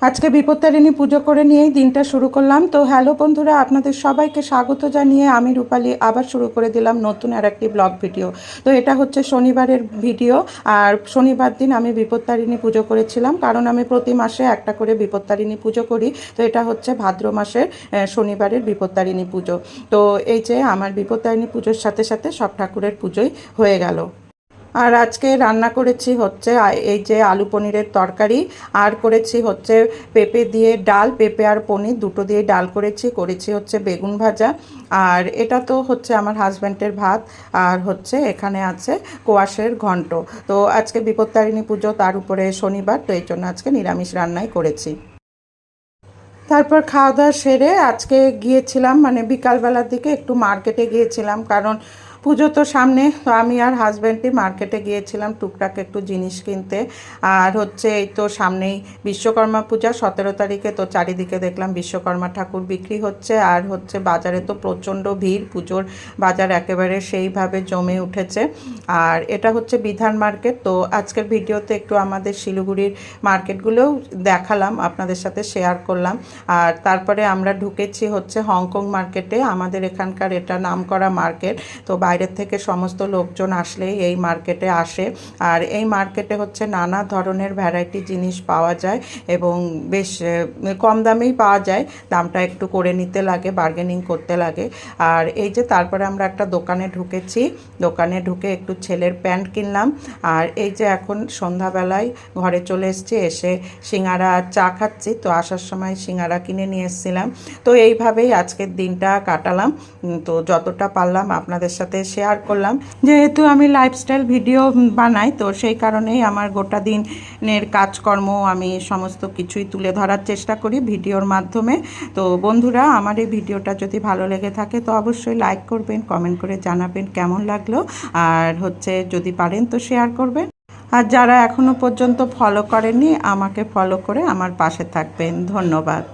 আজকে বিপত্তারিণী পুজো করে নিয়েই দিনটা শুরু করলাম। তো হ্যালো বন্ধুরা, আপনাদের সবাইকে স্বাগত জানিয়ে আমি রূপালী আবার শুরু করে দিলাম নতুন আর একটি ব্লগ ভিডিও। তো এটা হচ্ছে শনিবারের ভিডিও। আর শনিবার দিন আমি বিপত্তারিণী পুজো করেছিলাম, কারণ আমি প্রতি মাসে একটা করে বিপত্তারিণী পুজো করি। তো এটা হচ্ছে ভাদ্র মাসের শনিবারের বিপত্তারিণী পুজো। তো এই যে আমার বিপত্তারিণী পুজোর সাথে সাথে সব ঠাকুরের পুজোই হয়ে গেল। আর আজকে রান্না করেছি হচ্ছে এই যে আলু পনিরের তরকারি, আর করেছি হচ্ছে পেঁপে দিয়ে ডাল, পেঁপে আর পনির দুটো দিয়ে ডাল করেছি হচ্ছে বেগুন ভাজা। আর এটা তো হচ্ছে আমার হাজব্যান্ডের ভাত। আর হচ্ছে এখানে আছে কোয়াশের ঘন্ট। তো আজকে বিপত্তারিণী পুজো, তার উপরে শনিবার, তো এই জন্য আজকে নিরামিষ রান্নাই করেছি। তারপর খাওয়া দাওয়া সেরে আজকে গিয়েছিলাম, মানে বিকালবেলার দিকে একটু মার্কেটে গিয়েছিলাম, কারণ পুজো তো সামনে। তো আমি আর হাজব্যান্ডই মার্কেটে গিয়েছিলাম টুকটাক একটু জিনিস কিনতে। আর হচ্ছে এই তো সামনেই বিশ্বকর্মা পূজা 17 তারিখে, তো চারিদিকে দেখলাম বিশ্বকর্মা ঠাকুর বিক্রি হচ্ছে। আর হচ্ছে বাজারে তো প্রচণ্ড ভিড়, পুজোর বাজার একেবারে সেইভাবে জমে উঠেছে। আর এটা হচ্ছে বিধান মার্কেট। তো আজকের ভিডিওতে একটু আমাদের শিলিগুড়ির মার্কেটগুলোও দেখালাম, আপনাদের সাথে শেয়ার করলাম। আর তারপরে আমরা ঢুকেছি হচ্ছে হংকং মার্কেটে। আমাদের এখানকার এটা নামকরা মার্কেট। তো বাইরের থেকে সমস্ত লোকজন আসলেই এই মার্কেটে আসে। আর এই মার্কেটে হচ্ছে নানা ধরনের ভ্যারাইটি জিনিস পাওয়া যায় এবং বেশ কম দামেই পাওয়া যায়। দামটা একটু করে নিতে লাগে, বার্গেনিং করতে লাগে। আর এই যে তারপরে আমরা একটা দোকানে ঢুকেছি, দোকানে ঢুকে একটু ছেলের প্যান্ট কিনলাম। আর এই যে এখন সন্ধ্যাবেলায় ঘরে চলে এসেছি, এসে সিঙ্গারা চা খাচ্ছি। তো আসার সময় সিঙ্গারা কিনে নিয়ে এসেছিলাম। তো এইভাবেই আজকের দিনটা কাটালাম। তো যতটা পারলাম আপনাদের সাথে শেয়ার করলাম। যেহেতু আমি লাইফস্টাইল ভিডিও বানাই, তো সেই কারণেই আমার গোটা দিনের কাজকর্ম আমি সমস্ত কিছুই তুলে ধরার চেষ্টা করি ভিডিওর মাধ্যমে। তো বন্ধুরা, আমার এই ভিডিওটা যদি ভালো লেগে থাকে তো অবশ্যই লাইক করবেন, কমেন্ট করে জানাবেন কেমন লাগলো। আর হচ্ছে যদি পারেন তো শেয়ার করবেন। আর যারা এখনও পর্যন্ত ফলো করেননি, আমাকে ফলো করে আমার পাশে থাকবেন। ধন্যবাদ।